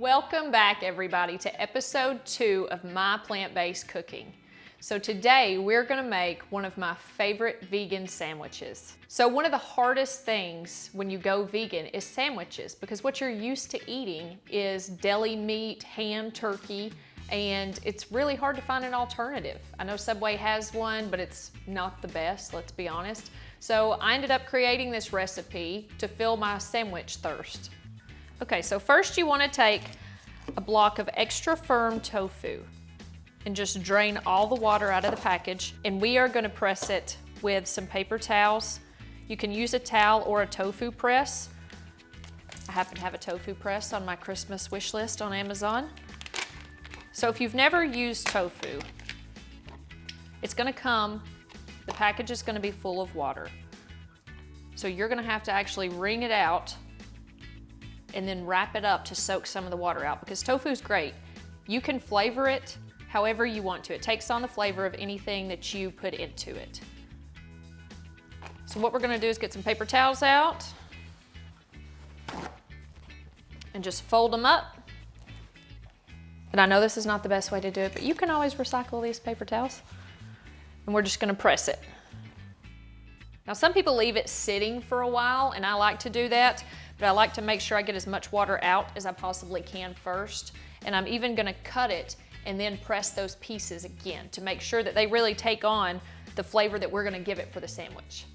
Welcome back, everybody, to episode 2 of my plant-based cooking. So today we're gonna make one of my favorite vegan sandwiches. So one of the hardest things when you go vegan is sandwiches, because what you're used to eating is deli meat, ham, turkey, and it's really hard to find an alternative. I know Subway has one, but it's not the best, let's be honest. So I ended up creating this recipe to fill my sandwich thirst. Okay, so first you want to take a block of extra firm tofu and just drain all the water out of the package, and we are going to press it with some paper towels. You can use a towel or a tofu press. I happen to have a tofu press on my Christmas wish list on Amazon. So if you've never used tofu, it's going to come, the package is going to be full of water. So you're going to have to actually wring it out and then wrap it up to soak some of the water out, because tofu's great. You can flavor it however you want to. It takes on the flavor of anything that you put into it. So what we're gonna do is get some paper towels out and just fold them up. And I know this is not the best way to do it, but you can always recycle these paper towels. And we're just gonna press it. Now some people leave it sitting for a while, and I like to do that, but I like to make sure I get as much water out as I possibly can first. And I'm even gonna cut it and then press those pieces again to make sure that they really take on the flavor that we're gonna give it for the sandwich.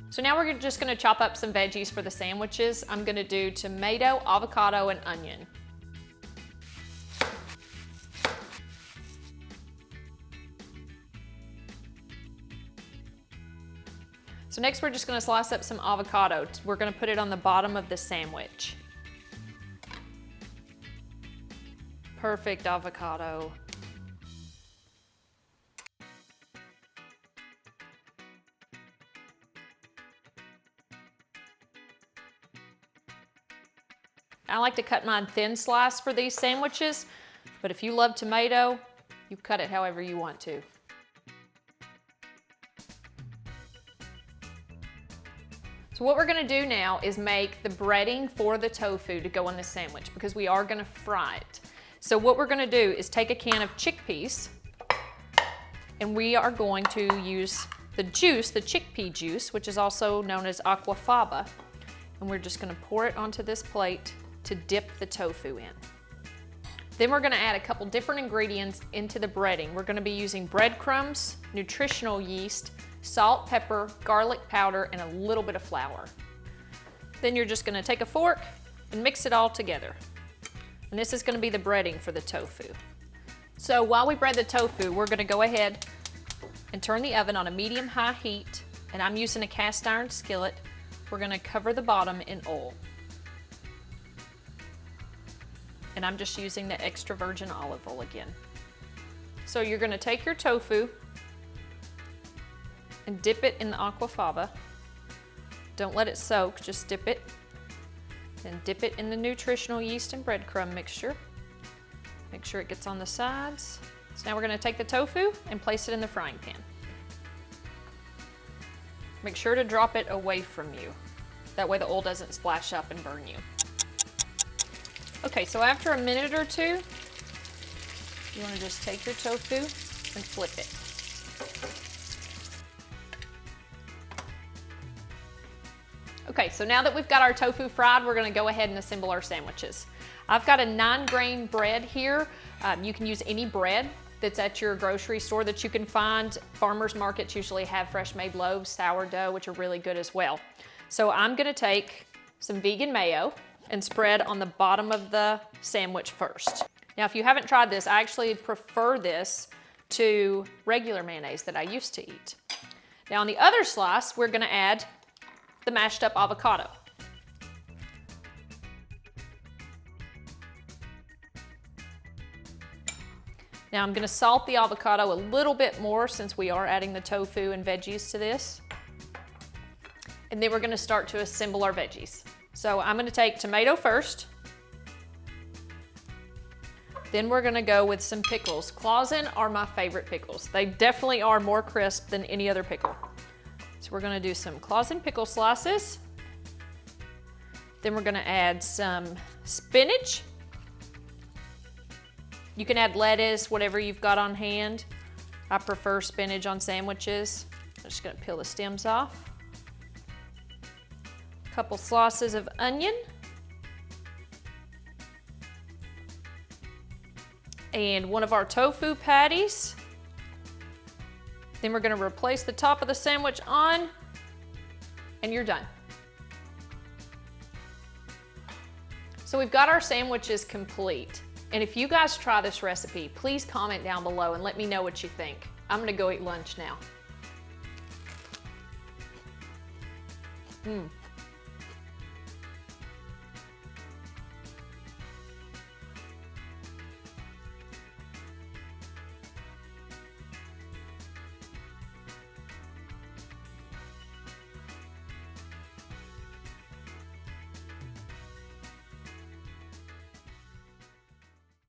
So now we're just gonna chop up some veggies for the sandwiches. I'm gonna do tomato, avocado, and onion. So next we're just gonna slice up some avocado. We're gonna put it on the bottom of the sandwich. Perfect avocado. I like to cut mine thin slice for these sandwiches, but if you love tomato, you cut it however you want to. So what we're gonna do now is make the breading for the tofu to go on the sandwich, because we are gonna fry it. So what we're gonna do is take a can of chickpeas, and we are going to use the juice, the chickpea juice, which is also known as aquafaba, and we're just gonna pour it onto this plate to dip the tofu in. Then we're gonna add a couple different ingredients into the breading. We're gonna be using breadcrumbs, nutritional yeast, salt, pepper, garlic powder, and a little bit of flour. Then you're just gonna take a fork and mix it all together. And this is gonna be the breading for the tofu. So while we bread the tofu, we're gonna go ahead and turn the oven on a medium-high heat, and I'm using a cast iron skillet. We're gonna cover the bottom in oil. And I'm just using the extra virgin olive oil again. So you're gonna take your tofu and dip it in the aquafaba. Don't let it soak, just dip it. Then dip it in the nutritional yeast and breadcrumb mixture. Make sure it gets on the sides. So now we're gonna take the tofu and place it in the frying pan. Make sure to drop it away from you. That way the oil doesn't splash up and burn you. Okay, so after a minute or two, you want to just take your tofu and flip it. Okay, so now that we've got our tofu fried, we're going to go ahead and assemble our sandwiches. I've got a 9-grain bread here. You can use any bread that's at your grocery store that you can find. Farmers markets usually have fresh made loaves, sourdough, which are really good as well. So I'm going to take some vegan mayo and spread on the bottom of the sandwich first. Now, if you haven't tried this, I actually prefer this to regular mayonnaise that I used to eat. Now, on the other slice, we're gonna add the mashed up avocado. Now, I'm gonna salt the avocado a little bit more since we are adding the tofu and veggies to this. And then we're gonna start to assemble our veggies. So I'm gonna take tomato first. Then we're gonna go with some pickles. Clausen are my favorite pickles. They definitely are more crisp than any other pickle. So we're gonna do some Clausen pickle slices. Then we're gonna add some spinach. You can add lettuce, whatever you've got on hand. I prefer spinach on sandwiches. I'm just gonna peel the stems off. A couple slices of onion. And one of our tofu patties. Then we're gonna replace the top of the sandwich on, and you're done. So we've got our sandwiches complete. And if you guys try this recipe, please comment down below and let me know what you think. I'm gonna go eat lunch now.